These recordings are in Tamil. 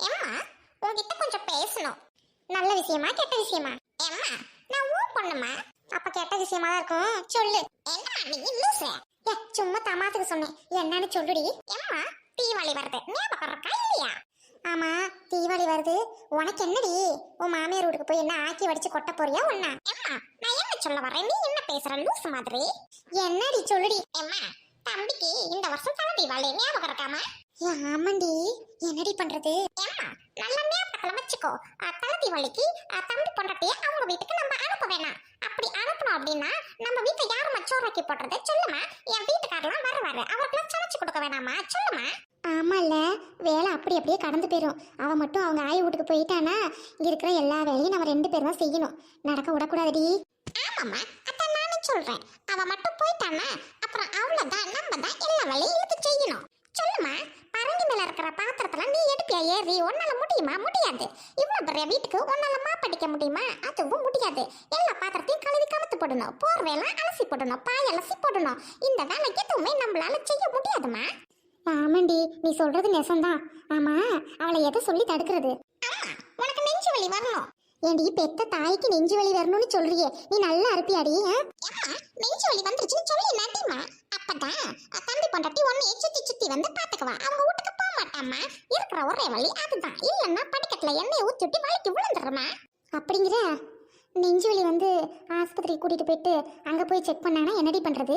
ஏம்மா, உன்கிட்ட கொஞ்சம் பேசணும். நல்ல விஷயமா கெட்ட விஷயமா? ஏம்மா, நான் ஊ பொண்ணுமா. அப்ப கெட்ட விஷயமா தான் இருக்கும், சொல்லு. என்னம்மா நீ லூசு? சும்மா தமாத்துக்கு சொன்னேன், என்னன்னு சொல்லுடி. ஏம்மா, தீபாவளி வருது, ஞாபகம் இருக்கா இல்லையா? ஆமா, தீபாவளி வருது. உனக்கு என்னடி, உன் மாமியார் வீட்டுக்கு போய் என்ன ஆக்கி வடிச்சு கொட்ட போறியா ஒண்ணா? ஏம்மா, நான் என்ன சொல்ல வரேன், நீ என்ன பேசுற லூசு மாதிரி? என்னடி சொல்லுடி. ஏம்மா, தம்பிக்கு இந்த வருஷம் தலை தீபாவளி ஞாபகம் இருக்காமா? ஆமாண்டி, என்னடி பண்றது? ஏம்மா, நல்ல ஞாபகத்துல வச்சுக்கோ. தலை தீபாவளிக்கு தம்பி பொண்டாட்டிய அவங்க வீட்டுக்கு நம்ம அனுப்ப வேணாம். அப்படி அனுப்பணும் அப்படின்னா நம்ம வீட்டை யாருமா சோறாக்கி போடுறது சொல்லுமா? என் வீட்டுக்காரெல்லாம் வருவாரு, அவருக்கெல்லாம் சமைச்சு கொடுக்க வேணாமா சொல்லுமா? ஆமால்ல, வேலை அப்படி அப்படியே கடந்து போயிடும். அவ மட்டும் அவங்க ஆய் வீட்டுக்கு போயிட்டானா இங்க இருக்கிற எல்லா வேலையும் நம்ம 2 பேரும் தான் செய்யணும். நடக்க விடக்கூடாதுடி. ஆமாம்மா, அதான் நானும் சொல்றேன். அவ மட்டும் போயிட்டானா அப்புறம் அவ்வளவுதான், நம்ம தான் எல்லா வேலையும் இழுத்து செய்யணும். சொல்லுமா, பரங்கி மேல இருக்கிற பாத்திரத்துல நீ எடுப்பியா ஏறி? உன்னால முடியுமா? முடியாது. இவ்வளவு பெரிய வீட்டுக்கு உன்னால மாப்படிக்க முடியுமா? அதுவும் முடியாது. எல்லா பாத்திரத்தையும் கழுவி கமத்து போடணும், போர்வையெல்லாம் அலசி போடணும், பாய் அலசி போடணும். இந்த வேலை எதுவுமே நம்மளால செய்ய முடியாதுமா. ஆமாண்டி, நீ சொல்றது நெசம்தான். ஆமா, அவளை எதை சொல்லி தடுக்கிறது? அம்மா, உனக்கு நெஞ்சு வலி வரணும். ஏண்டி, பெத்த தாய்க்கு நெஞ்சு வலி வரணும்னு சொல்றியே, நீ நல்லா இருப்பியாடி? நெஞ்சு வலி வந்துருச்சுன்னு சொல்லி நடிமா. அப்பதான் தம்பி பொண்டாட்டி உன்னைய சுத்தி சுத்தி வந்து பாத்துக்குவா. அவங்க வீட்டுக்கு போக மாட்டாமா. இருக்கிற ஒரே வலி அதுதான். இல்லன்னா படிக்கட்டுல எண்ணெயை ஊத்தி விட்டு வலிக்கு விழுந்துடுறமா. அப்படிங்கிற நெஞ்சு வலி வந்து ஆஸ்பத்திரி கூட்டிட்டு போயிட்டு அங்க போய் செக் பண்ணானா என்னடி பண்றது?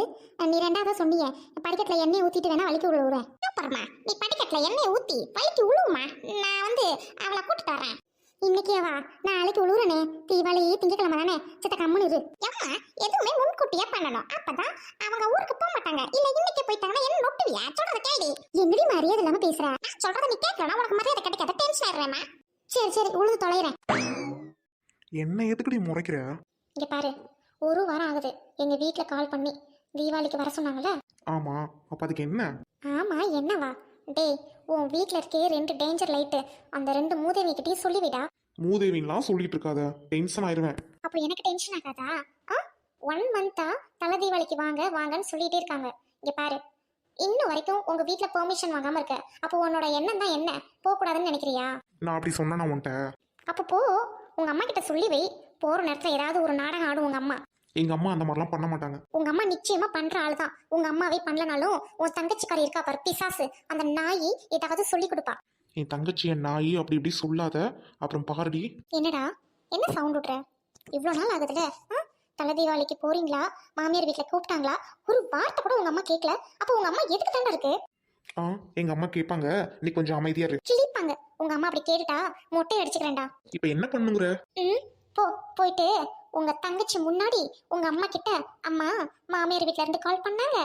நீ 2ஆவது சொன்னீங்க, படிக்கட்டுல எண்ணெய் ஊத்திட்டு வேணா வலிக்கு விழுவுறேன். சூப்பர்மா, நீ படிக்கட்டுல எண்ணெய் ஊத்தி வலிக்கு விழுவுமா. நான் வந்து அவளை கூட்டிட்டு வரேன். இன்னைக்கே வா, நாளைக்கு விழுவுறனே. தீபாவளி திங்கக்கிழமை தானே, சித்த கம்முன்னு இரு. ஏம்மா, எதுவுமே முன்கூட்டியே பண்ணணும். அப்பதான் அவங்க ஊருக்கு போக மாட்டாங்க. இல்ல இன்னைக்கே போயிட்டாங்கன்னா என்ன நொட்டுவியா? சொல்றத கேளு. என்னடி மரியாதை இல்லாம பேசுற? சொல்றத நீ கேட்கணும், உனக்கு மரியாதை கிடைக்காத. டென்ஷன் ஆயிடுறேம்மா. சரி சரி, உழுது தொலைறேன். என்ன எதுக்குடி முறைக்கிற? இங்க பாரு, 1 வாரம் ஆகுது எங்க வீட்டுல கால் பண்ணி தீபாவளிக்கு வர சொன்னாங்கல்ல. ஆமா, அப்ப அதுக்கு என்ன? ஆமா, என்னவா? டேய், உன் வீட்டுல இருக்கே 2 டேஞ்சர் லைட்டு, அந்த 2 மூதேவிக்கிட்டே சொல்லிவிடா. மூதேவின்லாம் சொல்லிட்டு இருக்காத, டென்ஷன் ஆயிருவேன். அப்போ எனக்கு டென்ஷன் ஆகாதா? 1 மந்தா தலை தீபாவளிக்கு வாங்க வாங்கன்னு சொல்லிட்டே இருக்காங்க. இங்க பாரு, இன்னும் வரைக்கும் உங்க வீட்டுல பெர்மிஷன் வாங்காம இருக்க. அப்போ உன்னோட எண்ணம் தான் என்ன? போக கூடாதுன்னு நினைக்கிறியா? நான் அப்படி சொன்னா உன்ட்ட? அப்போ போ, உங்க அம்மா கிட்ட சொல்லி வை. போற நேரத்துல ஏதாவது ஒரு நாடகம் ஆடும் உங்க அம்மா. எங்க அம்மா அந்த மாதிரிலாம் பண்ண மாட்டாங்க. உங்க அம்மா நிச்சயமா பண்ற ஆள் தான். உங்க அம்மாவே பண்ணலனாலும் உன் தங்கச்சிக்காரி இருக்கா பாரு, பிசாசு, அந்த நாயி ஏதாவது சொல்லி கொடுப்பா. என் தங்கச்சிய நாயி அப்படி இப்படி சொல்லாத, அப்புறம் பாருடி. என்னடா, என்ன சவுண்ட் விட்ற? இவ்வளோ நாள் ஆகுதுல. தலை தீபாவளிக்கு போறீங்களா, மாமியார் வீட்டுல கூப்பிட்டாங்களா, ஒரு வார்த்தை கூட உங்க அம்மா கேட்கல. அப்போ உங்க அம்மா எதுக்கு தானே இருக்கு? எங்க அம்மா கேட்பாங்க, நீ கொஞ்சம் அமைதியா இரு. கிழிப்பாங்க. உங்க அம்மா அப்படி கேட்டுட்டா மொட்டை அடிச்சுக்கிறேன்டா. இப்ப என்ன பண்ணுங்கிற? போயிட்டு உங்க தங்கச்சி முன்னாடி உங்க அம்மா கிட்ட, அம்மா மாமியார் வீட்ல இருந்து கால் பண்ணாங்க,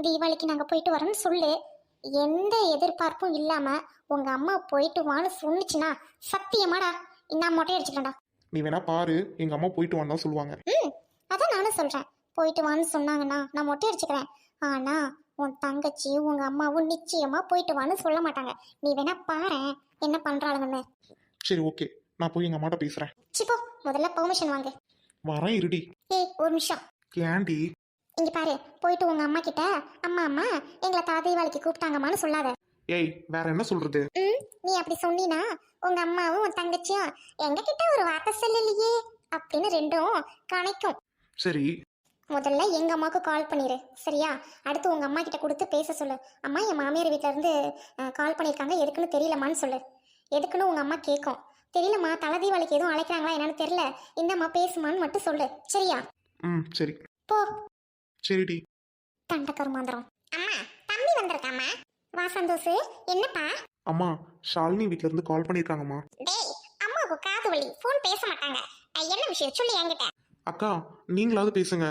தீபாவளிக்கு நாங்க போயிட்டு வரோம்னு சொல்லு. எந்த எதிர்பார்ப்பும் இல்லாம உங்க அம்மா போயிட்டு வான்னு சொன்னுச்சுன்னா சத்தியமாடா நான் மொட்டை அடிச்சுக்கிறேன்டா. நீ வேணா பாரு, எங்க அம்மா போயிட்டு வான்னு சொல்லுவாங்க. அதான் நானும் சொல்றேன், போயிட்டு வான்னு சொன்னாங்கன்னா நான் மொட்டை அடிச்சுக்கிறேன். ஆனா உன் தங்கச்சி உங்க அம்மாவும் நிச்சயமா போயிட்டு வான்னு சொல்ல மாட்டாங்க. நீ வேணா பாரு என்ன பண்றாளுங்கன்னு. சரி ஓகே, நான் போய் எங்க அம்மாட்ட பேசுறேன். சிப்போ, முதல்ல பெர்மிஷன் வாங்கு. வரேன் இருடி. ஏய், ஒரு நிமிஷம். ஏன்டி? இங்க பாரு, போயிட்டு உங்க அம்மா கிட்ட, அம்மா அம்மா எங்களை தீபாவளிக்கு கூப்பிட்டாங்கம்மான்னு சொல்லாத. ஏய், வேற என்ன சொல்றது? நீ அப்படி சொன்னீனா உங்க அம்மாவும் உன் தங்கச்சியும் எங்க கிட்ட ஒரு வார்த்தை சொல்லலையே அப்படின்னு 2ம் கணைக்கும். சரி, முதல்ல எங்க அம்மாவுக்கு கால் பண்ணிரு, சரியா? அடுத்து உங்க அம்மா கிட்ட கொடுத்து பேச சொல்லு. அம்மா, என் மாமியார் வீட்டுல இருந்து கால் பண்ணிருக்காங்க, எதுக்குன்னு தெரியலமான்னு சொல்லு. எதுக்குன்னு உங்க அம்மா கேட்கும். தெரியலம்மா, தலை தீபாவளிக்கு எதுவும் அழைக்கிறாங்களா என்னன்னு தெரியல, இந்த அம்மா பேசுமான்னு மட்டும் சொல்லு, சரியா? சரி போ. சரிடி. தண்டக்கருமாந்திரம். அம்மா, தம்பி வந்திருக்காமா. வா சந்தோஷ். என்னப்பா? அம்மா, ஷாலினி வீட்ல இருந்து கால் பண்ணிருக்காங்கம்மா. டேய், அம்மாவுக்கு காது வலி, ஃபோன் பேச மாட்டாங்க. என்ன விஷயம் சொல்லு என்கிட்ட. அக்கா, நீங்களாவது பேசுங்க.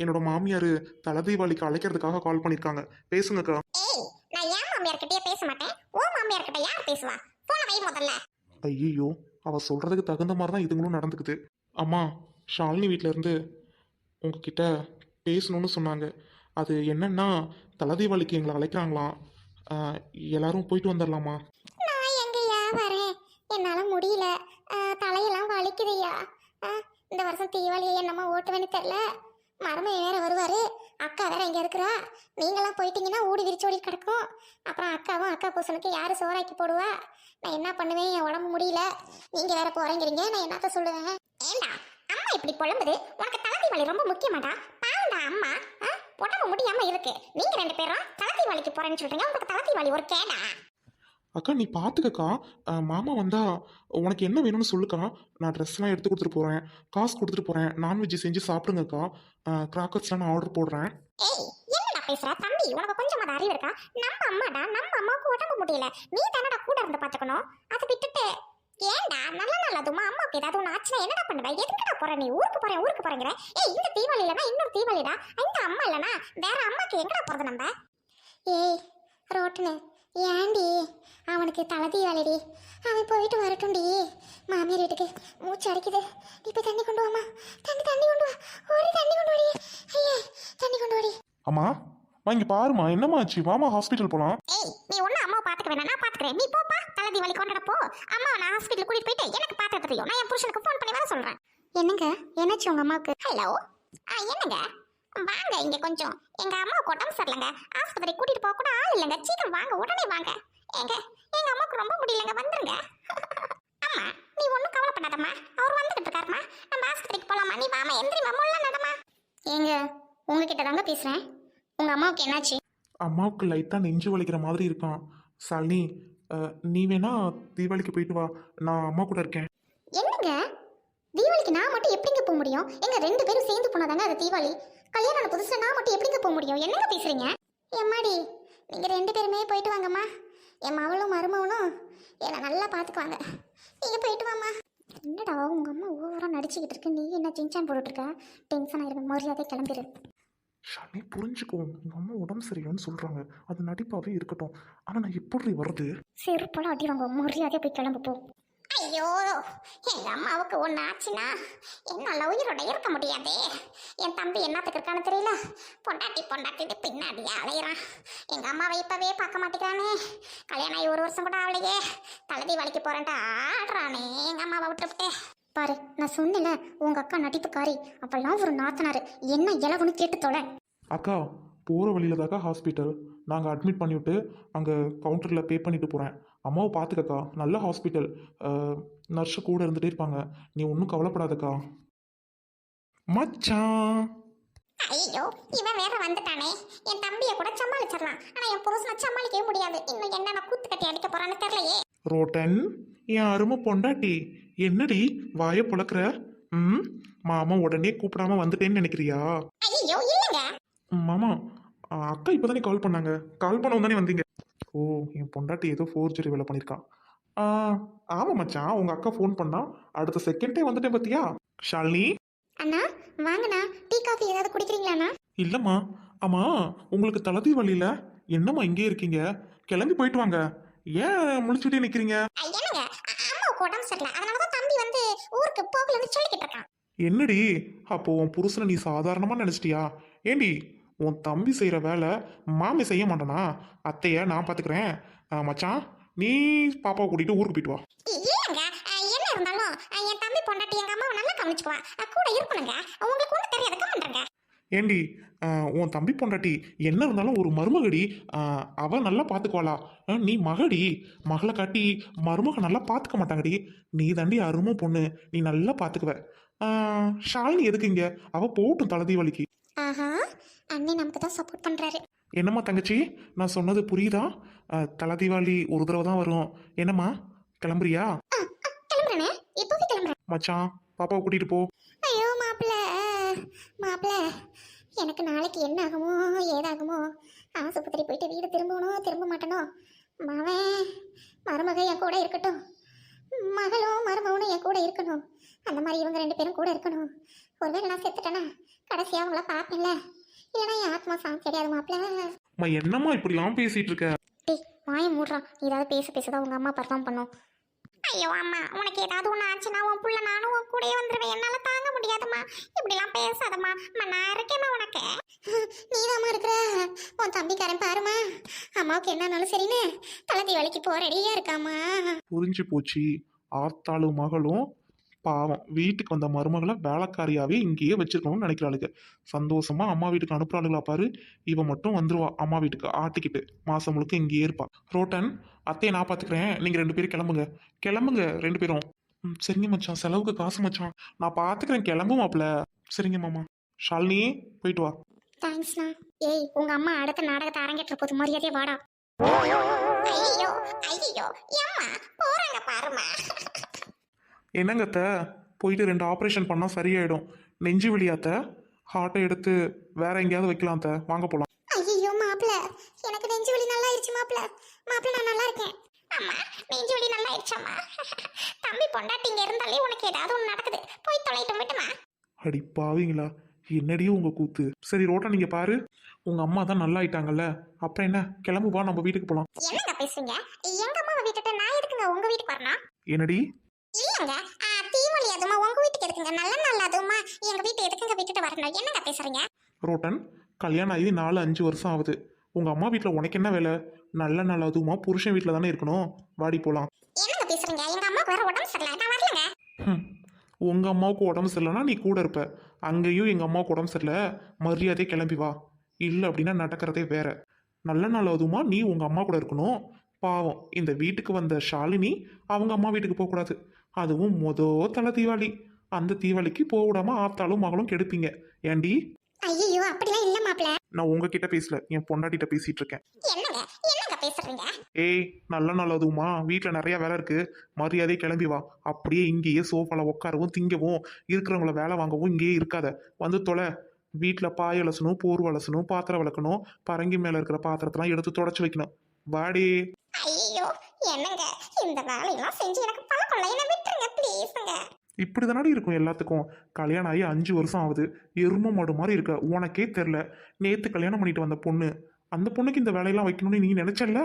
என்னோட மாமியார் தலை தீபாவளிக்கு அழைக்கிறதுக்காக கால் பண்ணிருக்காங்க, பேசுங்கக்கா. ஏய், நான் என் மாமியார் கிட்டயே பேச மாட்டேன். ஓ மாமியார் கிட்ட யார் பேசுவா? போன வை முதல்ல. ஐயோ, அவ சொல்றதுக்கு தகுந்த மாதிரி தான் இதுங்களும் நடந்துக்குது. அம்மா, ஷாலினி வீட்ல இருந்து உங்ககிட்ட பேசணும்னு சொன்னாங்க. அது என்னன்னா, தலை தீபாவளிக்கு எங்களை அழைக்கிறாங்களாம். எல்லாரும் போயிட்டு வந்துடலாமா? நான் எங்கயா வரேன், என்னால முடியல. தலையெல்லாம் வலிக்குதையா. இந்த வருஷம் தீபாவளியை என்னமா ஓட்டுவேன்னு தெரியல. மருமையை வேற வருவாரு, அக்கா வேற இங்க இருக்கிறா. நீங்களாம் போயிட்டீங்கன்னா ஊடி விரிச்சு ஓடி கிடக்கும். அப்புறம் அக்காவும் அக்கா புருஷனுக்கு யாரு சோறாக்கி போடுவா? நான் என்ன பண்ணுவேன்? என் உடம்பு முடியல. நீங்க வேற போறேங்கிறீங்க, நான் என்னத்த சொல்லுவேன்? ஏண்டா அம்மா இப்படி புலம்புது? உனக்கு தலைதி வலி ரொம்ப முக்கியமாடா? பாருடா அம்மா உடம்பு முடியாம இருக்கு. நீங்க 2 பேரும் தலைதி வலிக்கு போறேன்னு சொல்றீங்க. உங்களுக்கு தலைதி வலி ஒரு கேடா? அக்கா நீ பார்த்துக்கக்கா. மாமா வந்தா உனக்கு என்ன வேணும்னு சொல்லுக்கா. நான் ட்ரெஸ்லாம் எடுத்து கொடுத்துட்டு போகிறேன், காசு கொடுத்துட்டு போகிறேன். நான்வெஜ் செஞ்சு சாப்பிடுங்கக்கா. கிராக்கர்ஸ்லாம் நான் ஆர்டர் போடுறேன். ஏய் என்னடா பேசுற தம்பி? உனக்கு கொஞ்சமாவது அறிவு இருக்கா? நம்ம அம்மாடா, நம்ம அம்மாவுக்கு உடம்பு முடியல. நீ தானடா கூட இருந்து பாத்துக்கணும். அதை விட்டுட்டு ஏன்டா நல்லதுமா அம்மாவுக்கு ஏதாவது ஒன்று ஆச்சுன்னா என்னடா பண்ணுவ? எதுக்குடா போற நீ? ஊருக்கு போறேங்கிற? ஏய் இந்த தீபாவளி இல்லைனா இன்னொரு தீபாவளிடா. இந்த அம்மா இல்லைனா வேற அம்மாக்கு எங்கடா போறது நம்ம? ஏய் ரோட்டனு ஏண்டி அவனுக்கு தலை தீபாவளிடி. அவன் போயிட்டு வரட்டும்டி. மாமியார் வீட்டுக்கு மூச்சு அடிக்குது. நீ போய் தண்ணி கொண்டு வாமா. தண்ணி கொண்டு வா. ஓடி தண்ணி கொண்டு வாடி. ஐயா தண்ணி கொண்டு வாடி. அம்மா இங்க பாருமா, என்னம்மா ஆச்சு? வாமா ஹாஸ்பிட்டல் போலாம். ஏய் நீ ஒன்னும் அம்மாவை பாத்துக்க வேணாம், நான் பாத்துக்கிறேன். நீ போப்பா, தலை தீபாவளி கொண்டாட போ. அம்மாவை நான் ஹாஸ்பிட்டல் கூட்டிட்டு போயிட்டு எனக்கு பாத்துக்க தெரியும். நான் என் புருஷனுக்கு ஃபோன் பண்ணி வர சொல்றேன். என்னங்க என்னாச்சு உங்க அம்மாவுக்கு? ஹலோ என்னங்க வாங்க இங்க கொஞ்சம். எங்க அம்மாவுக்கு உடம்பு சரியில்லைங்க. ஆஸ்பத்திரி கூட்டிட்டு போக கூட ஆள் இல்லைங்க. சீக்கிரம் வாங்க, உடனே வாங்க. எங்க அம்மாவுக்கு ரொம்ப முடியலங்க, வந்துருங்க. அம்மா நீ ஒன்றும் கவலைப்படாதம்மா, அவர் வந்துகிட்டு இருக்காருமா. நம்ம ஆஸ்பத்திரிக்கு போலாமா? நீ வாமா, எந்திரிமா, முள்ள நடமா. ஏங்க உங்ககிட்ட தாங்க பேசுறேன். உங்க அம்மாவுக்கு என்னாச்சு? அம்மாவுக்கு லைட்டாக நெஞ்சு வலிக்கிற மாதிரி இருக்கான். சாலினி, நீ வேணா தீபாவளிக்கு போயிட்டு வா, நான் அம்மா கூட இருக்கேன். என்னங்க தீபாவளிக்கு நான் மட்டும் எப்படிங்க போக முடியும்? எங்க 2 பேரும் சேர்ந்து போனாதாங்க அது தீபாவளி. கல்யாணம் புதுசுல நான் மட்டும் எப்படிங்க போக முடியும்? என்னங்க பேசுறீங்க? எம்மாடி நீங்க 2 பேருமே போயிட்டு வாங்கம்மா. என் மவளும் மருமவனும் என்னை நல்லா பார்த்துக்குவாங்க. நீங்க போயிட்டு வாம்மா. என்னடா உங்க அம்மா ஓவரா நடிச்சுக்கிட்டு இருக்கு, நீ என்ன சின்சான் போட்டுட்டு இருக்க? டென்ஷன் ஆயிருக்க, மரியாதை கிளம்பிடு. ஷாலினி புரிஞ்சுக்கோ, உங்கள் அம்மா உடம்பு சரியில்லைன்னு சொல்கிறாங்க. அது நடிப்பாகவே இருக்கட்டும். ஆனால் நான் எப்படி வருது? செருப்பெல்லாம் அடி வாங்க, மரியாதை போய் கிளம்பு போ. ஐயோ எங்க அம்மாவுக்கு ஒன்று ஆச்சுன்னா என்னால உயிரோட இருக்க முடியாது. என் தம்பி என்னத்துக்கு இருக்கான்னு தெரியல. பொண்டாட்டிட்டு பின்னாடியே அலையிறான். எங்க அம்மாவை இப்பவே பார்க்க மாட்டேங்கிறானே. கல்யாணம் ஆகி 1 வருஷம் கூட அவளையே தலை வலிக்கு போறேன்ட்டு ஆடுறானே. எங்க அம்மாவை விட்டுவிட்டு பாரு, நான் சொன்னேன்ல உங்க அக்கா நடிப்புக்காரி. அப்பெல்லாம் ஒரு நாத்தனாரு என்ன இலவுன்னு கேட்டு தொலை. அக்கா போகிற வழியில் தாக்கா ஹாஸ்பிட்டல். நாங்கள் அட்மிட் பண்ணிவிட்டு அங்கே கவுண்டரில் பே பண்ணிட்டு போகிறேன். அம்மாவை பார்த்துக்கக்கா, நல்ல ஹாஸ்பிட்டல். நர்ஸு கூட இருந்துகிட்டே இருப்பாங்க. நீ ஒன்றும் கவலைப்படாதக்கா. மச்சான் ஐயோ இவன் வேற வந்துட்டானே. என் தம்பியை கூட சமாளிச்சிடலாம், ஆனா என் புருஷனை சமாளிக்கவே முடியாது. இன்னும் என்னென்ன கூத்து கட்டி அடிக்க போறான்னு தெரியலையே. ரோட்டன், என் அருமை பொண்டாட்டி, என்னடி வாயை புழக்கிற? மாமா உடனே கூப்பிடாம வந்துட்டேன்னு நினைக்கிறியா? ஐயோ இல்லைங்க மாமா, அக்கா இப்போதானே கால் பண்ணாங்க. கால் பண்ண தானே வந்தீங்க. ஓ, என் பொண்டாட்டி ஏதோ ஃபோர்ஜரி வேலை பண்ணியிருக்கான். ஆமாம் மச்சான், உங்கள் அக்கா ஃபோன் பண்ணா அடுத்த செகண்டே வந்துட்டேன் பார்த்தியா? ஷாலினி அண்ணா வாங்கண்ணா, டீ காஃபி ஏதாவது குடிக்கிறீங்களாண்ணா? இல்லைம்மா. ஆமாம், உங்களுக்கு தலதி வழியில் என்னம்மா இங்கே இருக்கீங்க? கிளம்பி போயிட்டு வாங்க. ஏன் முழிச்சுட்டே நிற்கிறீங்க? என்னங்க அம்மாவுக்கு உடம்பு சரியில்லை, அதனாலதான் தம்பி வந்து ஊருக்கு போகலன்னு சொல்லிக்கிட்டு இருக்கான். என்னடி அப்போ உன் புருஷனை நீ சாதாரணமாக நினச்சிட்டியா? ஏண்டி உன் தம்பி செய்கிற வேலை மாமி செய்ய மாட்டானா? அத்தைய நான் பார்த்துக்கிறேன். மச்சான், நீ பாப்பாவை கூட்டிகிட்டு ஊருக்கு போயிட்டு வா. இல்லைங்க என்ன இருந்தாலும் என் தம்பி பொண்டாட்டி எங்க அம்மாவை நல்லா கவனிச்சுக்குவா. கூட இருக்கணுங்க. உங்களுக்கு ஒன்றும் தெரியாது கமெண்ட்ருங்க. ஏண்டி உன் தம்பி பொண்டாட்டி என்ன இருந்தாலும் ஒரு மருமகடி. அவள் நல்லா பார்த்துக்குவாளா? நீ மகடி. மகளை காட்டி மருமக நல்லா பார்த்துக்க மாட்டாங்கடி. நீ தாண்டி அருமை பொண்ணு, நீ நல்லா பார்த்துக்குவ. ஷாலினி எதுக்கு இங்கே? அவள் போகட்டும் தலை தீபாவளிக்கு. ஆஹா அண்ணே நமக்கு தான் சப்போர்ட் பண்றாரு. என்னம்மா தங்கச்சி, நான் சொன்னது புரியுதா? தலை தீபாவளி ஒரு தடவை தான் வரும். என்னம்மா கிளம்புறியா? கிளம்புறேனே, இப்போவே கிளம்புறேன். மச்சான், பாப்பாவை கூட்டிகிட்டு போ. ஐயோ மாப்பிள்ள எனக்கு நாளைக்கு என்ன ஆகுமோ ஏதாகுமோ. ஆஸ்பத்திரி போயிட்டு வீடு திரும்பணும், திரும்ப மாட்டேனோ. மவன் மருமக என் கூட இருக்கட்டும், மகளும் மருமகனும் என் கூட இருக்கணும். அந்த மாதிரி இவங்க 2 பேரும் கூட இருக்கணும். ஒருவேளை நான் செத்துட்டேன்னா கடைசியாக அவங்கள பார்ப்பேன்ல. இல்லைன்னா என் ஆத்மா சாந்தி கிடையாது மாப்பிள்ள. என்னம்மா இப்படிலாம் பேசிட்டு இருக்க? டேய் வாயை மூடுறான். ஏதாவது பேசுதான் உங்க அம்மா பர்ஃபார்ம் பண்ணும். ஐயோ அம்மா, உனக்கு ஏதாவது ஒன்று ஆச்சுன்னா உன் புள்ள நானும் உன் கூடயே வந்துடுவேன். என்னால் தாங்க முடியாதும்மா. இப்படிலாம் பேசாதம்மா. நான் இருக்கேம்மா உனக்கு. நீதாம்மா இருக்கிற. உன் தம்பிக்காரன் பாருமா, அம்மாவுக்கு என்னன்னாலும் சரின்னு தலை தீபாவளிக்கு போக ரெடியாக இருக்காம்மா. புரிஞ்சு போச்சு. ஆத்தாளும் மகளும் பாவம் வீட்டுக்கு வந்த மருமகளை வேலைக்காரியாவே இங்கேயே வச்சிருக்கணும்னு நினைக்கிறாளுங்க. சந்தோஷமா அம்மா வீட்டுக்கு அனுப்புறாளுங்களா பாரு. இவ மட்டும் வந்துருவா அம்மா வீட்டுக்கு ஆட்டிக்கிட்டு. மாசம் முழுக்க இங்கேயே இருப்பா. ரோட்டன், அத்தையை நான் பாத்துக்கிறேன், நீங்க 2 பேரும் கிளம்புங்க. கிளம்புங்க 2 பேரும். சரிங்க மச்சான், செலவுக்கு காசு மச்சான், நான் பாத்துக்கிறேன், கிளம்பு மாப்ள. சரிங்க மாமா. ஷாலினி, போயிட்டு வா. தேங்க்ஸ்ண்ணா. ஏய், உங்க அம்மா அடுத்த நாடகத்தை அரங்கேற்ற போது மரியாதையே வாடா. ஐயோ ஐயோ ஏம்மா போறாங்க பாருமா. என்னங்க அத்தை, போயிட்டு 2 ஆப்ரேஷன் பண்ணா சரியாயிடும். நெஞ்சு வலியாத்த, ஹார்ட்டை எடுத்து வேற எங்கேயாவது வைக்கலாம் அத்தை, வாங்க போலாம். ஐயோ மாப்பிள, எனக்கு நெஞ்சு வலி நல்லா ஆயிடுச்சு மாப்பிள. மாப்பிள நான் நல்லா இருக்கேன். அம்மா நெஞ்சு வலி நல்லா ஆயிடுச்சாம்மா. தம்பி பொண்டாட்டிங்க இருந்தாலே உனக்கு ஏதாவது ஒன்று நடக்குது, போய் தொலைட்டும் விட்டுமா. அடி பாவீங்களா, என்னடியும் உங்க கூத்து. சரி ரோட்டா, நீங்க பாரு, உங்க அம்மா தான் நல்லா ஆயிட்டாங்கல்ல, அப்புறம் என்ன, கிளம்பு வா, நம்ம வீட்டுக்கு போலாம். என்னங்க பேசுறீங்க? எங்க அம்மாவை விட்டுட்டு நான் எதுக்குங்க உங்க வீட்டுக்கு வரணும்? என்னடி? இல்லங்க, தீவலி அதுமா உங்க வீட்டுக்கு எதுக்குங்க? நல்ல நாள் அதுமா எங்க வீட்டு எதுக்குங்க விட்டுட்டு வரணும்? என்னங்க பேசுறீங்க? ரோட்டன், கல்யாணம் ஆகி 4-5 வருஷம் ஆகுது. உங்க அம்மா வீட்டில் உனக்கு என்ன வேலை? நல்ல நாள் அதுவுமா புருஷன் வீட்டில் தானே இருக்கணும். வாடி போலாம். என்னங்க பேசுறீங்க? எங்க அம்மாவுக்கு வேற உடம்பு சரியில்லை, நான் வரலங்க. உங்க அம்மாவுக்கு உடம்பு சரியில்லைன்னா நீ கூட இருப்ப. அங்கேயும் எங்க அம்மாவுக்கு உடம்பு சரியில்லை, மரியாதையே கிளம்பி வா. இல்லை அப்படின்னா நடக்கிறதே வேற. நல்ல நாள் அதுவுமா நீ உங்க அம்மா கூட இருக்கணும். பாவம், இந்த வீட்டுக்கு வந்த ஷாலினி அவங்க அம்மா வீட்டுக்கு போகக்கூடாது. அதுவும் தலை தீபாவளி. அந்த தீபாவளிக்கு போக விடாம ஆத்தாலும் மகளும் கெடுப்பீங்க. ஏண்டி? ஐயோ அப்படிலாம் இல்ல மாப்பிள. நான் உங்ககிட்ட பேசல, என் பொண்டாட்டிட்ட பேசிட்டு இருக்கேன். என்னங்க என்னங்க பேசுறீங்க? ஏய், நல்ல நாள் அதுவுமா வீட்டில் நிறைய வேலை இருக்கு, மரியாதையை கிளம்பி வா. அப்படியே இங்கேயே சோஃபால உட்காரவும் திங்கவும் இருக்கிறவங்கள வேலை வாங்கவும் இங்கேயே இருக்காத, வந்து தொலை. வீட்டில் பாய் அலசணும், போர் அலசணும், பாத்திரம் விளக்கணும், பரங்கி மேலே இருக்கிற பாத்திரத்தெல்லாம் எடுத்து தொடச்சி வைக்கணும். வாடி. ஐயோ என்னங்க, இந்த வேலையெல்லாம் செஞ்சு எனக்கு பழக்கம் இல்லை, என்ன விட்டுருங்க ப்ளீஸ்ங்க. இப்படி தானடி இருக்கும் எல்லாத்துக்கும். கல்யாணம் ஆகி 5 வருஷம் ஆகுது, எரும மாடு மாதிரி இருக்க, உனக்கே தெரில. நேற்று கல்யாணம் பண்ணிட்டு வந்த பொண்ணு, அந்த பொண்ணுக்கு இந்த வேலையெல்லாம் வைக்கணும்னு நீ நினைச்சல.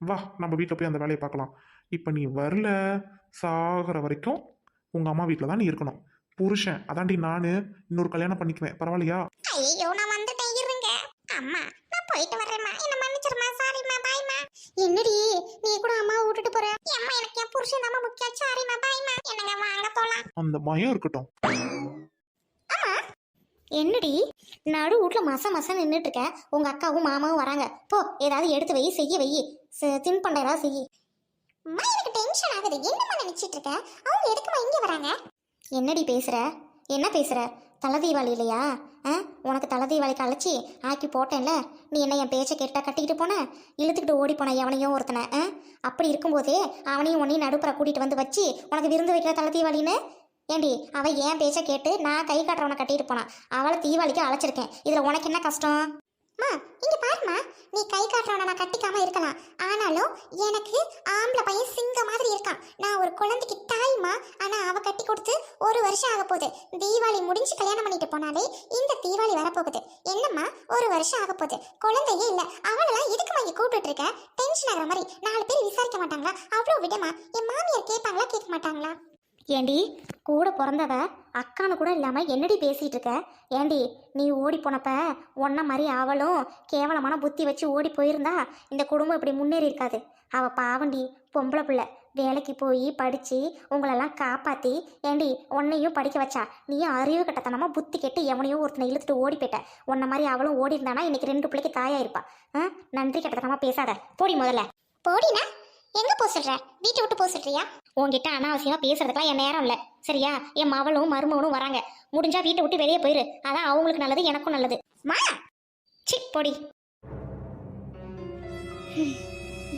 வா, நம்ம வீட்டில் போய் அந்த வேலையை பார்க்கலாம். இப்போ நீ வரல, சாகிற வரைக்கும் உங்கள் அம்மா வீட்டில் தான் நீ இருக்கணும். புருஷன் அதாண்டி நான் இன்னொரு கல்யாணம் பண்ணிக்குவேன், பரவாயில்லையா? ஐயோ நான் வந்துட்டேன், இருங்க. அம்மா நான் போயிட்டு வரேம்மா, என்ன மன்னிச்சிருமா, சாரிம்மா, பாய்மா. என்னடி நீ கூட அம்மாவை விட்டுட்டு போற? அம்மா எனக்கு என் புருஷன் தான் முக்கியம், சாரிம்மா, பாய்மா. என்னங்க வாங்க போலாம். அந்த பயம் இருக்கட்டும். என்னடி நடு வீட்ல மசம் நின்றுட்டு இருக்க, உங்க அக்காவும் மாமாவும் வராங்க, போ ஏதாவது எடுத்து வை, செய்ய வை, தின்பண்டம் ஏதாவது செய்ய. அம்மா எனக்கு டென்ஷன் ஆகுது, என்னம்மா நினைச்சிட்டு இருக்க? அவங்க எதுக்குமா இங்க வராங்க? என்னடி பேசுற? என்ன பேசுற? தலை தீபாவளி இல்லையா? உனக்கு தலை தீபாவளிக்கு அழைச்சி ஆக்கி போட்டேன்ல, நீ என்ன என் பேச்சை கேட்டா கட்டிக்கிட்டு போன, இழுத்துக்கிட்டு ஓடி போன எவனையும் ஒருத்தனை. அப்படி இருக்கும்போதே அவனையும் உன்னையும் நடுப்புற கூட்டிட்டு வந்து வச்சு உனக்கு விருந்து வைக்கிற தலை தீபாவளின்னு. ஏண்டி அவ ஏன் பேச்ச கேட்டு நான் கை காட்டுறவனை கட்டிட்டு போனான், அவளை தீபாவளிக்கு அழைச்சிருக்கேன். இதுல உனக்கு என்ன கஷ்டம்? இங்க பாருமா, நீ கை காட்டுறவனை நான் கட்டிக்காம இருக்கலாம், ஆனாலும் எனக்கு ஆம்பளை பையன் சிங்க மாதிரி இருக்கான். நான் ஒரு குழந்தைக்கு தாய்மா, ஆனா அவ கட்டி கொடுத்து 1 வருஷம் ஆக போகுது. தீபாவளி முடிஞ்சு கல்யாணம் பண்ணிட்டு போனாலே இந்த தீபாவளி வரப்போகுது. என்னம்மா 1 வருஷம் ஆக போகுது, குழந்தையே இல்ல, அவளெல்லாம் எதுக்குமா இங்க கூப்பிட்டு இருக்க? டென்ஷன் ஆகிற மாதிரி 4 பேர் விசாரிக்க மாட்டாங்களா? அவ்வளோ விடமா, என் மாமியார் கேட்பாங்களா கேட்க மாட்டாங்களா? ஏண்டி கூட பிறந்தவ அக்கானு கூட இல்லாம என்னடி பேசிட்டு இருக்க? ஏண்டி நீ ஓடி போனப்ப ஒன்ன மாதிரி அவளும் கேவலமான புத்தி வச்சு ஓடி போயிருந்தா இந்த குடும்பம் இப்படி முன்னேறி இருக்காது. அவ பாவண்டி, பொம்பளை பிள்ளை, வேலைக்கு போய் படிச்சு உங்களெல்லாம் காப்பாத்தி ஏண்டி உன்னையும் படிக்க வச்சா. நீயும் அறிவு கட்டத்தனமா புத்தி கெட்டு எவனையும் ஒருத்தனை இழுத்துட்டு ஓடி போயிட்ட. உன்ன மாதிரி அவளும் ஓடி இருந்தானா இன்னைக்கு 2 பிள்ளைக்கு தாயா இருப்பா. நன்றி கட்டத்தனமா பேசாத, போடி முதல்ல. போடினா எங்க போ சொல்ற? வீட்டை விட்டு போ சொல்றியா? உன்கிட்ட அனாவசியமா பேசுறதுக்கெல்லாம் என் நேரம் இல்ல, சரியா? என் மவளும் மருமகனும் வராங்க, முடிஞ்சா வீட்டை விட்டு வெளியே போயிரு, அதான் அவங்களுக்கு நல்லது, எனக்கும் நல்லது. மா சி பொடி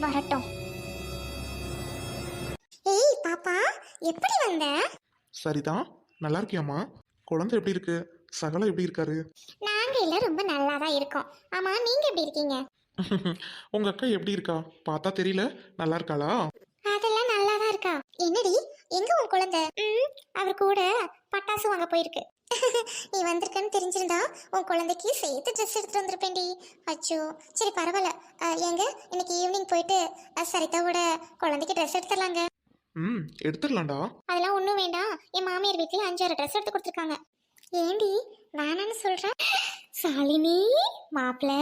வரட்டும். ஏய் பாப்பா, எப்படி வந்த? சரிதான், நல்லா இருக்கியாம்மா? குழந்தை எப்படி இருக்கு? சகலம் எப்படி இருக்காரு? நாங்க எல்லாம் ரொம்ப நல்லா தான் இருக்கோம். ஆமா, நீங்க எப்படி இருக்கீங்க? உங்க அக்கா எப்படி இருக்கா? பார்த்தா தெரியல, நல்லா இருக்காளா? அதெல்லாம் நல்லா தான் இருக்கா. என்னடி எங்க உன் குழந்தை? அவர் கூட பட்டாசு வாங்க போயிருக்கு. நீ வந்திருக்கன்னு தெரிஞ்சிருந்தா உன் குழந்தைக்கு சேர்த்து ட்ரெஸ் எடுத்துட்டு வந்திருப்பேன்டி. அச்சோ, சரி பரவாயில்ல. எங்க இன்னைக்கு ஈவினிங் போயிட்டு சரிதாவோட குழந்தைக்கு ட்ரெஸ் எடுத்துடலாங்க. எடுத்துடலாம்டா. அதெல்லாம் ஒன்றும் வேண்டாம், என் மாமியார் வீட்லயே 5-6 ட்ரெஸ் எடுத்து கொடுத்துருக்காங்க. ஏண்டி வேணான்னு சொல்ற? சாலினி மாப்பிள்ள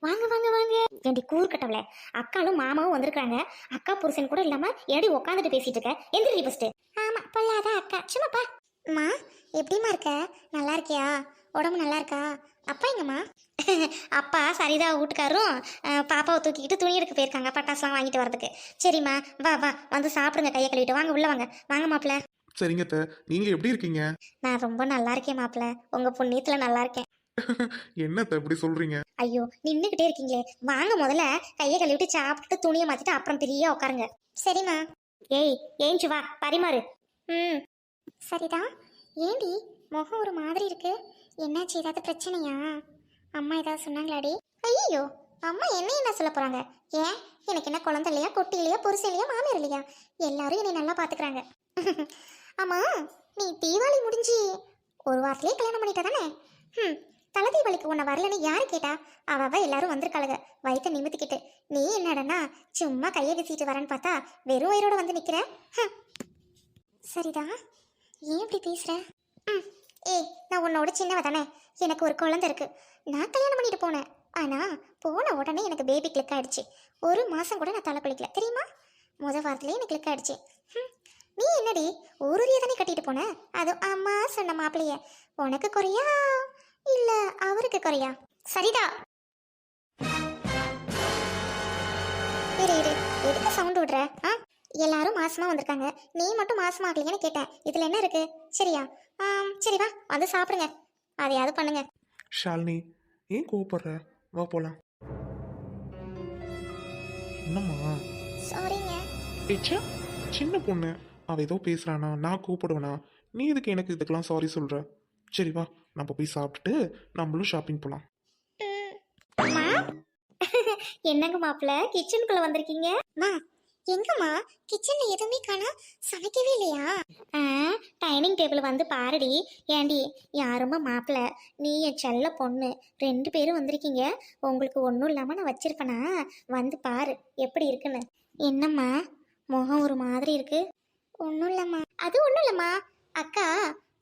வாங்க வாங்க வாங்க ஏண்டி கூறுக்கட்டவளே அக்காலும் மாமாவும் வந்திருக்காங்க அக்கா புருஷன் கூட இல்லாம ஏடி உட்காந்துட்டு பேசிட்டு இருக்க எந்திரி ஃபர்ஸ்ட் ஆமா பொல்லாத அக்கா சும்மாப்பா அம்மா எப்படிமா இருக்க நல்லா இருக்கியா உடம்பு நல்லா இருக்கா அப்பா எங்கம்மா அப்பா சரிதா வீட்டுக்காரும் பாப்பாவை தூக்கிக்கிட்டு துணி எடுக்க போயிருக்காங்க பட்டாசுலாம் வாங்கிட்டு வரதுக்கு சரிம்மா வா வா வந்து சாப்பிடுங்க கையை கழுவிட்டு வாங்க உள்ள வாங்க வாங்க மாப்பிள்ள சரிங்க அத்தை, நீங்க எப்படி இருக்கீங்க? நான் ரொம்ப நல்லா இருக்கேன் மாப்பிள்ள உங்க புண்ணியத்துல நல்லா இருக்கேன் என்னத்த இப்படி சொல்றீங்க? ஐயோ நின்னுகிட்டே இருக்கீங்களே வாங்க முதல்ல கையை கழுவிட்டு சாப்பிட்டுட்டு துணியை மாத்திட்டு அப்புறம் பெரிய உட்காருங்க சரிம்மா ஏய் ஏஞ்சு வா பரிமாறு ம் சரிதான் ஏண்டி முகம் ஒரு மாதிரி இருக்கு என்னாச்சு ஏதாவது பிரச்சனையா அம்மா ஏதாவது சொன்னாங்களாடி ஐயோ அம்மா என்ன சொல்ல போறாங்க ஏன் எனக்கு என்ன குழந்தை இல்லையா குட்டி இல்லையா புருஷன் இல்லையா மாமியார் இல்லையா எல்லாரும் என்னை நல்லா பாத்துக்கிறாங்க ஆமா நீ தீபாவளி முடிஞ்சு ஒரு வாரத்திலே கல்யாணம் பண்ணிட்ட தானே தலை தீபாவளிக்கு உன்னை வரலன்னு யாரு கேட்டா அவ எல்லாரும் வந்திருக்காளுங்க வயிற்ற நிமித்திக்கிட்டு நீ என்னடனா சும்மா கையை வீசிட்டு வரேன்னு பார்த்தா வெறும் வயிறோட வந்து நிக்கிற சரிதான் ஏன் இப்படி பேசுற ஏய் நான் உன்னோட சின்னவ தானே எனக்கு ஒரு குழந்தை இருக்கு நான் கல்யாணம் பண்ணிட்டு போனேன் ஆனா போன உடனே எனக்கு பேபி கிளிக் ஆயிடுச்சு ஒரு மாசம் கூட நான் தலை குளிக்கல தெரியுமா முதல் வாரத்திலே எனக்கு கிளிக் ஆயிடுச்சு நீ என்னடி ஊருரிய தானே கட்டிட்டு போன அது அம்மா சொன்ன மாப்பிள்ளைய உனக்கு குறையா இல்ல அவருக்கு குறையா சரிதா இரு இரு எதுக்கு சவுண்ட் விடுற எல்லாரும் மாசமா வந்திருக்காங்க நீ மட்டும் மாசமா ஆகலையான்னு கேட்டேன் இதுல என்ன இருக்கு சரியா சரி வா வந்து சாப்பிடுங்க அதையாவது பண்ணுங்க ஷாலினி ஏன் கோவப்படுற? வா போலாம். என்னம்மா? சாரிங்க. ஏச்சா சின்ன பொண்ணு அவ ஏதோ பேசுறானா நான் கூப்பிடுவேனா? நீ எதுக்கு எனக்கு இதுக்கெல்லாம் சாரி சொல்ற? சரி வா நம்ம போய் சாப்பிட்டுட்டு நம்மளும் ஷாப்பிங் போலாம். என்னங்க மாப்பிள்ள கிச்சனுக்குள்ள வந்திருக்கீங்க? எங்கம்மா கிச்சன்ல எதுவுமே காணா சமைக்கவே இல்லையா? டைனிங் டேபிள் வந்து பாருடி. ஏண்டி யாருமா மாப்பிள்ள நீ என் செல்ல பொண்ணு 2 பேரும் வந்திருக்கீங்க. உங்களுக்கு ஒன்றும் இல்லாம நான் வச்சிருப்பேனா? வந்து பாரு எப்படி இருக்குன்னு. என்னம்மா முகம் ஒரு மாதிரி இருக்கு? ஒன்றும் இல்லம்மா. அது ஒன்றும் இல்லம்மா அக்கா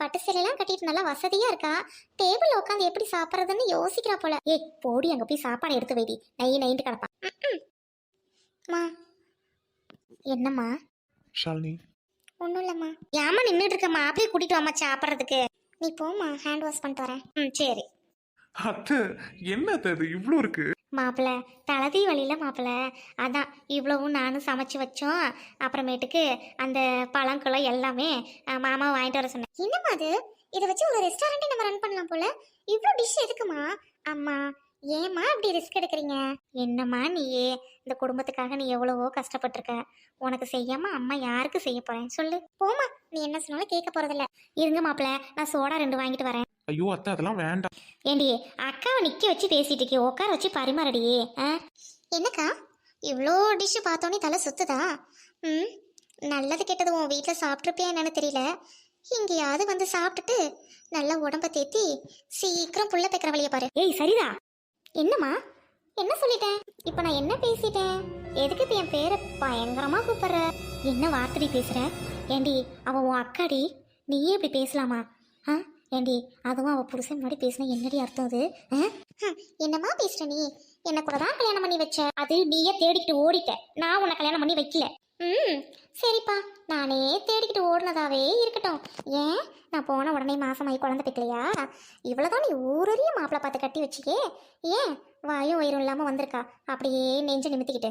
பட்டு சேலையெல்லாம் கட்டிட்டு நல்லா வசதியா இருக்கா. டேபிள் உட்காந்து எப்படி சாப்பிட்றதுன்னு யோசிக்கிறா போல. ஏய் போடி அங்க போய் சாப்பாடு எடுத்து வைடி. நைட்டு கிடப்பா. என்னம்மா? ஷாலினி ஒன்றும் இல்லம்மா. ஏமா நின்றுட்டு இருக்கம்மா அப்படியே கூட்டிட்டு வாமா சாப்பிட்றதுக்கு. நீ போம்மா ஹேண்ட் வாஷ் பண்ணிட்டு வரேன். சரி. அத்தை என்ன அது இவ்வளோ இருக்கு? மாப்பிள்ள தலதி வழியில மாப்பிள்ள அதான் இவ்வளவும் நானும் சமைச்சு வச்சோம். அப்புறமேட்டுக்கு அந்த பழங்குளம் எல்லாமே மாமா வாங்கிட்டு வர சொன்னேன். என்னம்மா அது இதை வச்சு ஒரு ரெஸ்டாரண்ட்டே நம்ம ரன் பண்ணலாம் போல. இவ்வளோ டிஷ் எதுக்குமா? அம்மா ஏம்மா இப்படி ரிஸ்க் எடுக்கிறீங்க? என்னம்மா நீயே இந்த குடும்பத்துக்காக நீ எவ்வளவோ கஷ்டப்பட்டிருக்க. உனக்கு செய்யாம அம்மா யாருக்கு செய்ய போறேன் சொல்லு. போமா நீ என்ன சொன்னாலும் கேட்க போறதில்ல. இருங்க மாப்பிள்ள நான் சோடா 2 வாங்கிட்டு வரேன். ஐயோ அத்தை அதெல்லாம் வேண்டாம். ஏண்டி அக்காவை நிக்க வச்சு பேசிட்டு இருக்கே உட்கார வச்சு பரிமாறடியே. என்னக்கா இவ்வளோ டிஷ்ஷு பார்த்தோன்னே தலை சுத்துதா? நல்லது கெட்டது உன் வீட்டில் சாப்பிட்ருப்பியா என்னன்னு தெரியல. எங்கேயாவது வந்து சாப்பிட்டுட்டு நல்லா உடம்ப தேத்தி சீக்கிரம் புள்ள தைக்கிற வழியை பாரு. ஏய் சரிதா. என்னம்மா என்ன சொல்லிட்டேன்? இப்போ நான் என்ன பேசிட்டேன்? எதுக்கு இப்போ என் பேரை பயங்கரமா கூப்பிடுற? என்ன வார்த்தை பேசுற? ஏண்டி அவன் உன் அக்காடி நீயே இப்படி பேசலாமா? ஏண்டி அதுவும் அவள் புருஷன் முன்னாடி பேசினா என்னடி அர்த்தம் அது? என்னம்மா பேசுற நீ? என்ன கூட தான் கல்யாணம் பண்ணி வச்ச. அது நீயே தேடிக்கிட்டு ஓடிட்ட. நான் உன்னை கல்யாணம் பண்ணி வைக்கல. சரிப்பா நானே தேடிக்கிட்டு ஓடினதாவே இருக்கட்டும். ஏன் நான் போன உடனே மாசமாயி குழந்தை பெக்கலையா? இவ்வளோதான் நீ ஊரறிய மாப்பிள்ளை பார்த்து கட்டி வச்சிக்கே. ஏன் வாயும் வயிறும் இல்லாம வந்திருக்கா அப்படியே நெஞ்சு நிமித்திக்கிட்டு.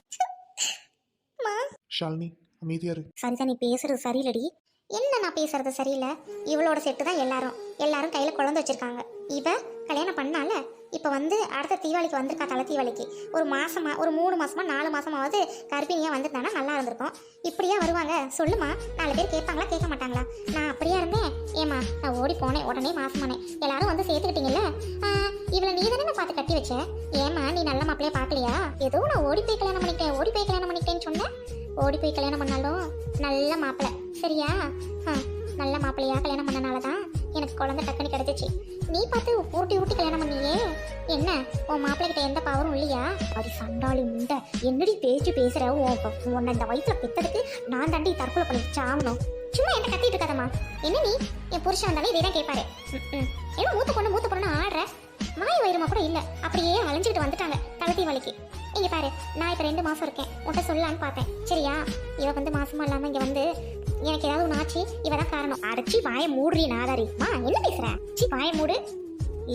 ஷாலினி அமைதியா இரு. சரிதான் நீ பேசுறது சரியில்லடி. என்ன நான் பேசுறது சரியில்லை? இவளோட செட்டு தான் எல்லாரும் கையில குழந்தை வச்சிருக்காங்க. இவ கல்யாணம் பண்ணால இப்போ வந்து அடுத்த தீபாவளிக்கு வந்திருக்கா. தலை தீபாவளிக்கு ஒரு 3 மாசமா 4 மாசமாவது கர்ப்பிணியா வந்துருந்தானா நல்லா இருந்திருக்கும். இப்படியா வருவாங்க சொல்லுமா? 4 பேர் கேட்பாங்களா கேட்க மாட்டாங்களா? நான் அப்படியா இருந்தேன்? ஏமா நான் ஓடி போனேன் உடனே மாசமானேன். எல்லாரும் வந்து சேர்த்துக்கிட்டீங்கல்ல. இவளை நீ தானே பார்த்து கட்டி வச்ச. ஏமா நீ நல்ல மாப்பிள்ளைய பார்க்கலையா? ஏதோ நான் ஓடி போய் கல்யாணம் பண்ணிட்டேன்னு சொன்னேன். ஓடி போய் கல்யாணம் பண்ணாலும் நல்ல மாப்பிள்ளை சரியா? நல்ல மாப்பிள்ளையா கல்யாணம் பண்ணனால தான் எனக்கு குழந்தை டக்குன்னு கிடைச்சிச்சு. நீ பார்த்து ஊட்டி கல்யாணம் பண்ணியே. என்ன உன் மாப்பிள்ளை கிட்ட எந்த பவரும் இல்லையா? அப்படி சண்டாளி உண்ட என்னடி பேசுற? உன்னை இந்த வயசுல பெத்ததுக்கு நான் தாண்டி தற்கொலை பண்ணிச்சு ஆகணும். சும்மா என்ன கத்திட்டு இருக்காதம்மா. என்ன நீ என் புருஷன் வந்தாலே இதே தான் கேட்பாரு. ஏன்னா மூத்த பொண்ணு ஆடுற வாய் வயிறுமா கூட இல்ல, அப்படியே வளைஞ்சுக்கிட்டு வந்துட்டாங்க தலை தீபாவளிக்கு. இங்க பாரு, நான் இப்ப 2 மாசம் இருக்கேன், உன்கிட்ட சொல்லலான்னு பார்த்தேன் சரியா? இவ வந்து மாசமா இல்லாம இங்க வந்து எனக்கு ஏதாவது ஒன்று ஆச்சு, இவதான் காரணம். அடைச்சி வாயை மூடுறி நாதாரி. என்ன பேசுற? வாயை மூடு.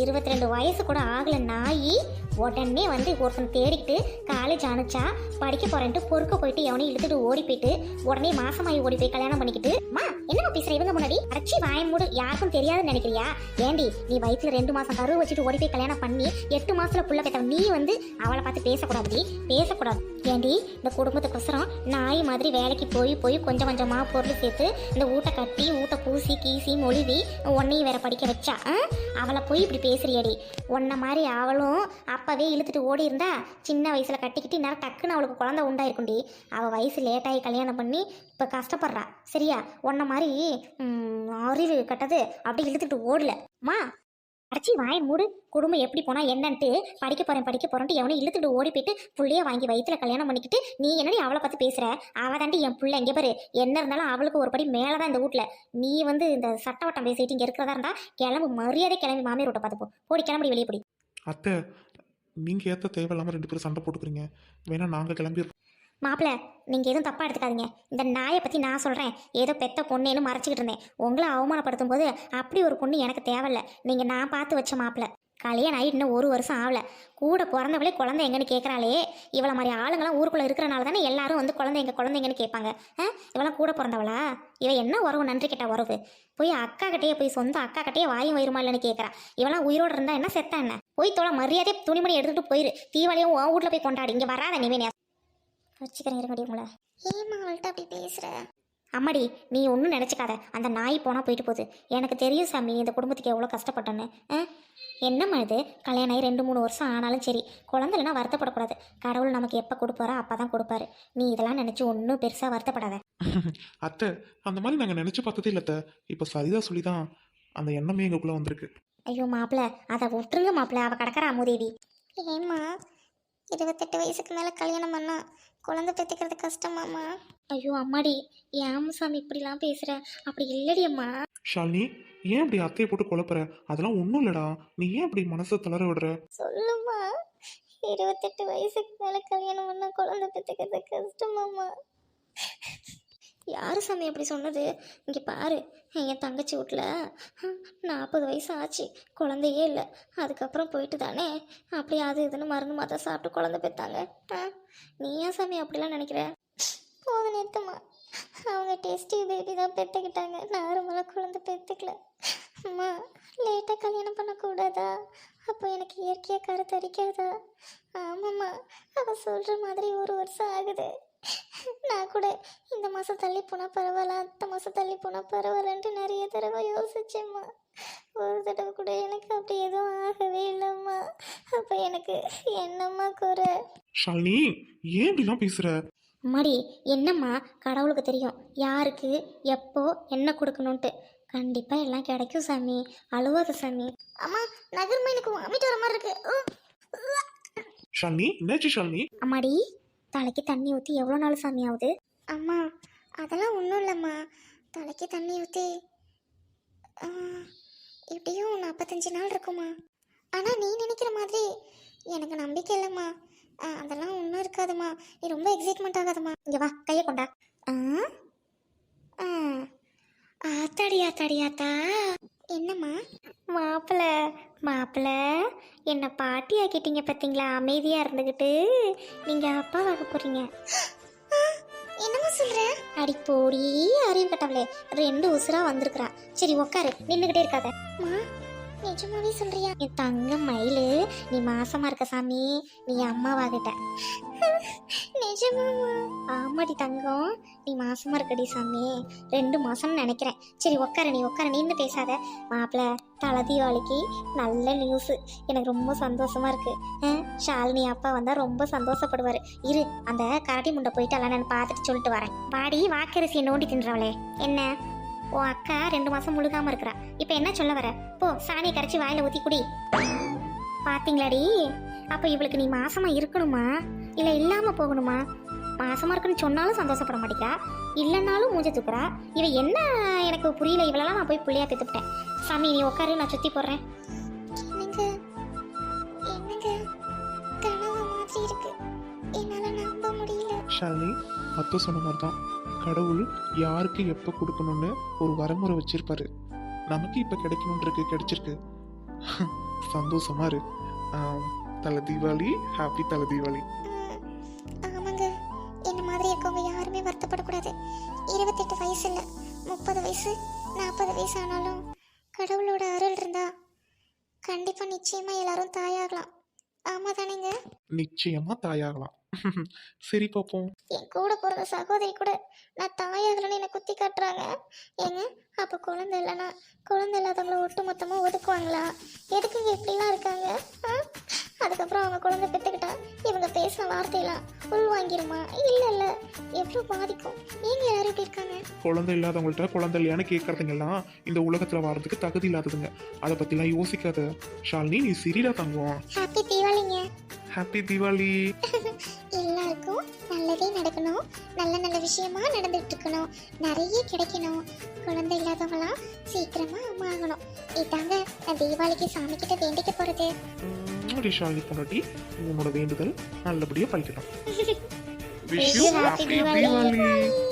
22 வயசு கூட ஆகல நாயி உடனே வந்து ஒருத்தன் தேடிக்கிட்டு காலேஜ் அனுச்சா படிக்க போறேன்ட்டு பொறுக்க போயிட்டு எவனையும் இழுத்துட்டு ஓடி போயிட்டு உடனே மாசமாயி ஓடி போய் கல்யாணம் பண்ணிக்கிட்டு என்னமா பேசுற இவங்க முன்னாடி? அரைச்சி வாயை மூடு. யாருக்கும் தெரியாதுன்னு நினைக்கிறியா? ஏண்டி நீ வயிற்றுல 2 மாசம் கருவு வச்சுட்டு ஓடி போய் கல்யாணம் பண்ணி 8 மாசத்துல புள்ள பெத்தவன் நீ வந்து அவளை பார்த்து பேசக்கூடாது, பேசக்கூடாது. ஏண்டி இந்த குடும்பத்துக்கொசரம் நாய் மாதிரி வேலைக்கு போய் போய் கொஞ்சம் கொஞ்சமா பொருள் சேர்த்து இந்த ஊட்ட கட்டி ஊட்ட பூசி கீசி மொழிவி உன்னையும் வேற படிக்க வச்சா அவளை போய் இப்படி பேசுறியடி? உன்ன மாதிரி அவளும் அப்பவே இழுத்துட்டு ஓடி இருந்தா சின்ன வயசுல கட்டிக்கிட்டு நேரம் டக்குன்னு அவளுக்கு குழந்தை உண்டாயிருக்குண்டி. அவ வயசு லேட்டாகி கல்யாணம் பண்ணி இப்ப கஷ்டப்படுறா சரியா? உன்ன மாதிரி அறிவு கட்டது அப்படி இழுத்துட்டு ஓடலமா. அடைச்சி வாயை மூடு. குடும்பம் எப்படி போனா என்னன்ட்டு படிக்க போறேன்ட்டு எவனையும் இழுத்துட்டு ஓடி போயிட்டு புள்ளைய வாங்கி வயிற்றுல கல்யாணம் பண்ணிக்கிட்டு நீ என்னடி அவளை பார்த்து பேசுற? அவ தாண்டி என் புள்ள. இங்க பாரு, என்ன இருந்தாலும் அவளுக்கு ஒரு படி மேலதான் இந்த வீட்டுல. நீ வந்து இந்த சட்டவட்டம் பேசிட்டு இங்க இருக்கிறதா இருந்தா கிளம்பு, மரியாதை கிளம்பி மாமியார் வீட்டை பார்த்து போ. போடி கிளம்பி வெளியே போடி. அத்தை, நீங்க ஏத்த தேவையில்லாம 2 பேரும் சண்டை போட்டுக்கிறீங்க, வேணா நாங்க கிளம்பி. மாப்பிள்ள, நீங்கள் எதுவும் தப்பாக எடுத்துக்காதீங்க. இந்த நாயை பற்றி நான் சொல்கிறேன். ஏதோ பெத்த பொண்ணுன்னு மறைச்சிக்கிட்டு இருந்தேன். உங்களை அவமானப்படுத்தும் போது அப்படி ஒரு பொண்ணு எனக்கு தேவையில்ல. நீங்கள் நான் பார்த்து வச்ச மாப்பிள்ள. கல்யாணம் ஆகிட்டு இன்னும் 1 வருஷம் ஆகலை. கூட பிறந்தவளே குழந்தை எங்கன்னு கேட்குறாளே. இவளை மாதிரி ஆளுங்களாம் ஊருக்குள்ளே இருக்கிறனால தானே எல்லாரும் வந்து குழந்தைங்கன்னு கேட்பாங்க. இவளாம் கூட பிறந்தவளா? இவ என்ன உறவு? நன்றி கிட்ட உறவு. போய் அக்கா கிட்டேயே போய் சொந்த அக்கா கிட்டேயே வாயும் வயிறுமா இல்லைன்னு கேட்குறா. இவளாம் உயிரோடு இருந்தா என்ன செத்தா என்ன? போய் தோலை மரியாதையை துணிமணி எடுத்துகிட்டு போயிரு. தீபாவளியும் உன் வீட்டில் போய் கொண்டாடி. இங்கே வராத நிவேனியா வச்சுக்கிறேன் இருக்க உங்களை. ஏமா அவள்கிட்ட அப்படி பேசுற? அம்மாடி, நீ ஒன்றும் நினச்சிக்காத. அந்த நாய் போனால் போயிட்டு போகுது. எனக்கு தெரியும் சாமி இந்த குடும்பத்துக்கு எவ்வளோ கஷ்டப்பட்டேன்னு. என்னம்மா இது? கல்யாணம் ஆகி 2-3 வருஷம் ஆனாலும் சரி, குழந்தைலனா வருத்தப்படக்கூடாது. கடவுள் நமக்கு எப்போ கொடுப்பாரோ அப்போ தான் கொடுப்பாரு. நீ இதெல்லாம் நினச்சி ஒன்றும் பெருசாக வருத்தப்படாத. அத்தை, அந்த மாதிரி நாங்கள் நினச்சி பார்த்ததே இல்லை அத்தை. இப்போ சரிதா சொல்லி தான் அந்த எண்ணமே எங்களுக்குள்ளே வந்திருக்கு. ஐயோ மாப்பிள்ள, அதை விட்டுருங்க மாப்பிள்ள. அவள் கிடக்கிற அமுதேவி. ஏம்மா 28 வயசுக்கு மேலே கல்யாணம் பண்ணா குழந்தை பெற்றுக்கிறது கஷ்டமாம்மா? ஐயோ அம்மாடி, ஏன் சாமி இப்படிலாம் பேசுகிற? அப்படி இல்லடி அம்மா. ஷாலினி, ஏன் இப்படி அத்தையை போட்டு குழப்புற? அதெல்லாம் ஒன்றும் இல்லடா. நீ ஏன் இப்படி மனசை தளர விடுற? சொல்லுமா, 28 வயசுக்கு மேலே கல்யாணம் பண்ணா குழந்தை பெற்றுக்கிறது கஷ்டமாம்மா? யாரு சாமி அப்படி சொன்னது? இங்கே பாரு, என் தங்கச்சி வீட்டில் 40 வயசு ஆச்சு, குழந்தையே இல்லை. அதுக்கப்புறம் போயிட்டு தானே அப்படி அது இதுன்னு மருந்து மாதம் சாப்பிட்டு குழந்தை பெற்றாங்க. நீ ஏன் சாமி அப்படிலாம் நினைக்கிற? போது நேற்றுமா, அவங்க டேஸ்டி பேபி தான் பெற்றுக்கிட்டாங்க, நார்மலாக குழந்தை பெற்றுக்கல. அம்மா, லேட்டாக கல்யாணம் பண்ணக்கூடாதா? அப்போ எனக்கு இயற்கையாக கருத்தரிக்காதா? ஆமாம்மா, அவள் சொல்கிற மாதிரி 1 வருஷம் ஆகுது. நான் கூட இந்த மாதம் தள்ளி போனால் பரவாயில்ல, அடுத்த மாதம் தள்ளி போனால் பரவாயில்லன்ட்டு நிறைய தடவை யோசிச்சேம்மா. ஒரு தடவை கூட எனக்கு அப்படி எதுவும் ஆகவே இல்லைம்மா. அப்போ எனக்கு என்னம்மா குறை? ஷாலினி, ஏன் இப்படிலாம் பேசுற? அம்மாடி, என்னம்மா, கடவுளுக்கு தெரியும் யாருக்கு எப்போ என்ன கொடுக்கணுன்ட்டு. கண்டிப்பாக எல்லாம் கிடைக்கும் சாமி, அழுவாத சாமி. அம்மா, நகர்மா, எனக்கு வாமிட்டு வர மாதிரி இருக்கு. ஷாலினி, என்னாச்சு ஷாலினி? அம்மாடி, தலைக்கு தண்ணி ஊற்றி எவ்வளோ நாள் சாமி ஆகுது? அம்மா, அதெல்லாம் ஒன்றும் இல்லைம்மா. தலைக்கு தண்ணி ஊற்றி எப்படியும் 45 நாள் இருக்குமா. ஆனால் நீ நினைக்கிற மாதிரி எனக்கு நம்பிக்கை இல்லைம்மா. அதெல்லாம் ஒன்றும் இருக்காதுமா. நீ ரொம்ப எக்ஸைட்மெண்ட் ஆகாதம்மா. இங்கே வா, கையை கொண்டா. ஆத்தாடி ஆத்தாடி ஆத்தா. என்னம்மா? மாப்பிள்ள என்னை பாட்டி ஆக்கிட்டீங்க பார்த்தீங்களா? அமைதியாக இருந்துக்கிட்டு நீங்கள் அப்பாவாக போகிறீங்க. என்னம்மா சொல்கிற? அடி போடி அறிவு கட்டவளே, 2 உசுரா வந்திருக்கிறா. சரி உக்காரு, நின்றுக்கிட்டே இருக்காத. நிஜமாவே சொல்றியா? என் தங்க மயிலு, நீ மாசமா இருக்க சாமி, நீ அம்மாவாகிட்ட. நிஜமாமா? ஆமாடி தங்கம், நீ மாசமா இருக்கடி சாமி. 2 மாசம்னு நினைக்கிறேன். சரி உக்கார, நீ உக்கார, நின்று பேசாத. மாப்பிள்ள, தலை தீபாவளிக்கு நல்ல நியூஸு. எனக்கு ரொம்ப சந்தோஷமா இருக்கு. ஷாலினி அப்பா வந்தா ரொம்ப சந்தோஷப்படுவாரு. இரு, அந்த கரடி முண்டை போயிட்டு எல்லாம் நான் பார்த்துட்டு சொல்லிட்டு வரேன். வாடி, வாக்கரிசியை நோண்டி தின்றவளே. என்ன, உன் அக்கா 2 மாசம் முழுகாம இருக்கிறா. இப்ப என்ன சொல்ல வர? போ, சாணியை கரைச்சி வாயில ஊத்தி குடி. பாத்தீங்களாடி, அப்ப இவளுக்கு நீ மாசமா இருக்கணுமா இல்ல இல்லாம போகணுமா? மாசமா இருக்குன்னு சொன்னாலும் சந்தோஷப்பட மாட்டேங்கிறா, இல்லைன்னாலும் மூஞ்ச தூக்குறா. இவ என்ன எனக்கு புரியல. இவளெல்லாம் நான் போய் புள்ளையா பெற்றுட்டேன். சாமி, நீ உட்காரு, நான் சுத்தி போடுறேன். இருக்கு. என்னால நம்ப முடியல. ஷாலினி, அத்தை சொன்ன மாதிரி தான் கடவுள் யாருக்கு எப்போ கொடுக்கணும்னு ஒரு வரமுறை வச்சிருப்பாரு. நமக்கு இப்போ கிடைக்கணுன்றது கிடைச்சிருக்கு. சந்தோஷமா இரு. தலை தீபாவளி, ஹாப்பி தலை தீபாவளி. ஆமாங்க, என்ன மாதிரி இருக்கவங்க யாருமே வருத்தப்படக்கூடாது. 28 வயசு இல்லை, 30 வயசு 40 வயசு ஆனாலும் கடவுளோட அருள் இருந்தா கண்டிப்பா நிச்சயமா எல்லாரும் தாயாகலாம். ஆமா தானேங்க? நிச்சயமா தாயாகலாம். சரி பார்ப்போம். என் கூட பிறந்த சகோதரி கூட நான் தாயாகலன்னு என்னை குத்தி காட்டுறாங்க. ஏங்க, அப்போ குழந்தை இல்லைன்னா குழந்தை இல்லாதவங்கள ஒட்டு மொத்தமாக ஒதுக்குவாங்களா? எதுக்குங்க இப்படிலாம் இருக்காங்க? அதுக்கப்புறம் அவங்க குழந்தை பெற்றுக்கிட்டா இவங்க பேசுகிற வார்த்தையெல்லாம் உள்வாங்கிருமா? இல்லை இல்லை, எவ்வளோ பாதிக்கும். ஏங்க எல்லாரும் இப்படி இருக்காங்க? குழந்தை இல்லாதவங்கள்ட்ட குழந்தை இல்லையான்னு கேட்கறதுங்கெல்லாம் இந்த உலகத்துல வர்றதுக்கு தகுதி இல்லாததுங்க. அதை பத்திலாம் யோசிக்காத ஷாலினி, நீ சிரிடா தங்குவோம். ஹாப்பி தீபாவளிங்க. ஹாப்பி தீபாவளி. எல்லாருக்கும் நல்லதே நடக்கணும், நல்ல நல்ல விஷயமா நடந்துட்டு இருக்கணும், நிறைய கிடைக்கணும். குழந்தை இல்லாதவங்களாம் சீக்கிரமா அம்மா ஆகணும். இதாங்க நான் தீபாவளிக்கு சாமி கிட்ட வேண்டிக்க போறது. ஷாலினி பொண்டாட்டி, உன்னோட வேண்டுதல் நல்லபடியா பழிக்கணும். Wish you happy Diwali.